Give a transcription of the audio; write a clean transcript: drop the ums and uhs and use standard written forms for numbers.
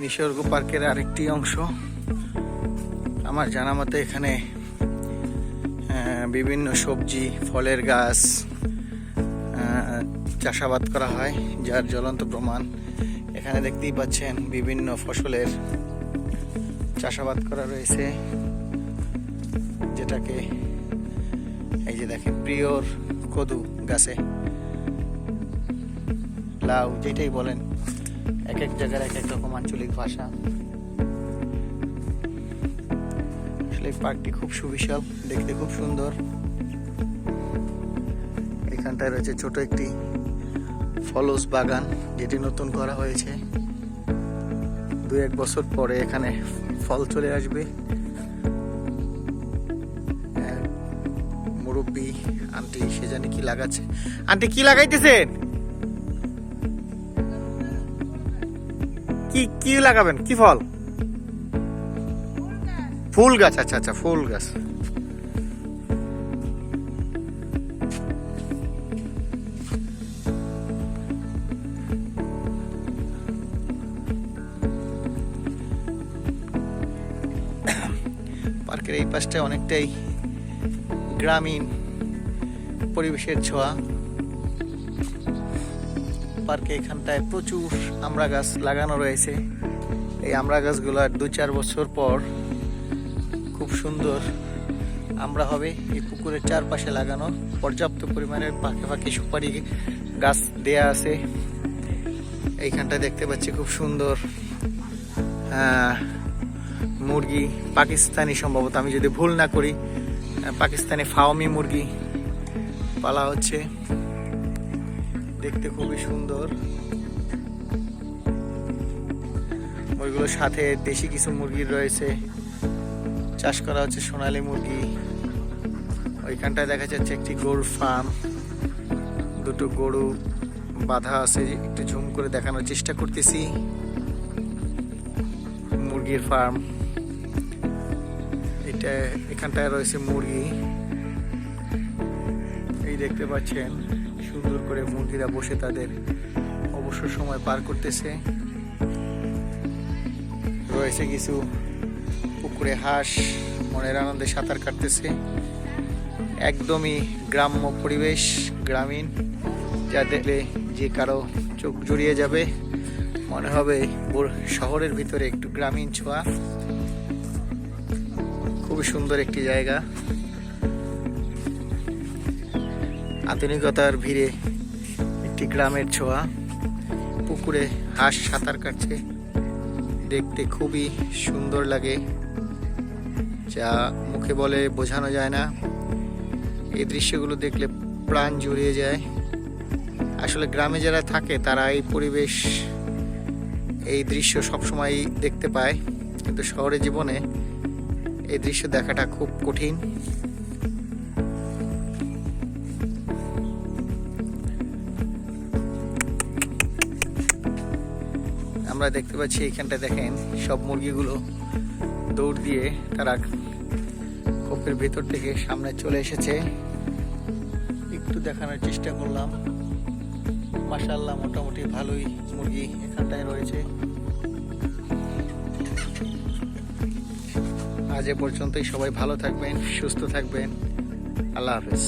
নিসর্গ পার্কের আরেকটি অংশ। আমার জানা মতে এখানে বিভিন্ন সবজি ফলের গাছ চাষাবাদ করা হয়, যার জ্বলন্ত প্রমাণ এখানে দেখতেই পাচ্ছেন। বিভিন্ন ফসলের চাষাবাদ করা রয়েছে, যেটাকে এই যে দেখেন প্রিয়র কদু গাছে লাউ, যেটাই বলেন, এক এক জায়গার এক এক রকম আঞ্চলিক ভাষা। আসলে পার্কটি খুব সুবিশাল, দেখতে খুব সুন্দর। এখানটায় রয়েছে ছোট একটি ফলস বাগান, যেটি নতুন করা হয়েছে। 2-1 বছর পরে এখানে ফল চলে আসবে। মুরব্বী আন্টি সে জানি কি লাগাচ্ছে। আন্টি কি লাগাইতেছেন? কি কি লাগাবেন? কি ফল? ফুল গাছ। আচ্ছা আচ্ছা, ফুল গাছ। পার্কের এই পাশটা অনেকটাই গ্রামীণ পরিবেশের ছোঁয়া। পার্কে এখানটায় প্রচুর আমড়া গাছ লাগানো রয়েছে। এই আমড়া গাছগুলো আর 2-4 বছর পর খুব সুন্দর আমড়া হবে। এই পুকুরের চারপাশে লাগানো পর্যাপ্ত পরিমাণের পাখি পাখি সুপারি গাছ দেয়া আছে। এইখানটায় দেখতে পাচ্ছি খুব সুন্দর মুরগি, পাকিস্তানি সম্ভবত, আমি যদি ভুল না করি, পাকিস্তানি ফাওমি মুরগি পালা হচ্ছে। দেখতে খুবই সুন্দর। ওইগুলোর সাথে দেশি কিছু মুরগি রয়েছে, চাষ করা হচ্ছে সোনালী মুরগি। ওইখানটায় দেখা যাচ্ছে একটি গরুর ফার্ম, 2টো গরু বাঁধা আছে। একটু ঝুম করে দেখানোর চেষ্টা করতেছি। মুরগির ফার্ম এটা। এখানটায় রয়েছে মুরগি, এই দেখতে পাচ্ছেন। সুন্দর করে মুরগিরা বসে তাদের অবসর সময় পার করতেছে। রয়েছে কিছু পুকুরে হাঁস মনের আনন্দে সাঁতার কাটতেছে। একদমই গ্রাম্য পরিবেশ, গ্রামীণ, যা দেখলে যে কারো চোখ জুড়িয়ে যাবে, মনে হবে শহরের ভিতরে একটু গ্রামীণ ছোঁয়া। খুবই সুন্দর একটি জায়গা। আধুনিকতার ভিড়ে একটি গ্রামের ছোঁয়া। পুকুরে হাঁস সাঁতার কাটছে, দেখতে খুবই সুন্দর লাগে, যা মুখে বলে বোঝানো যায় না। এই দৃশ্যগুলো দেখলে প্রাণ জুড়িয়ে যায়। আসলে গ্রামে যারা থাকে তারা এই পরিবেশ, এই দৃশ্য সবসময় দেখতে পায়, কিন্তু শহরের জীবনে এই দৃশ্য দেখাটা খুব কঠিন। আমরা দেখতে পাচ্ছি এইখানটা দেখেন, সব মুরগিগুলো দৌড় দিয়ে তারা খোপের ভেতর থেকে সামনে চলে এসেছে। একটু দেখানোর চেষ্টা করলাম। মাশাআল্লাহ, মোটামুটি ভালোই মুরগি এখানটায় রয়েছে। আজ এ পর্যন্তই। সবাই ভালো থাকবেন, সুস্থ থাকবেন। আল্লাহ হাফেজ।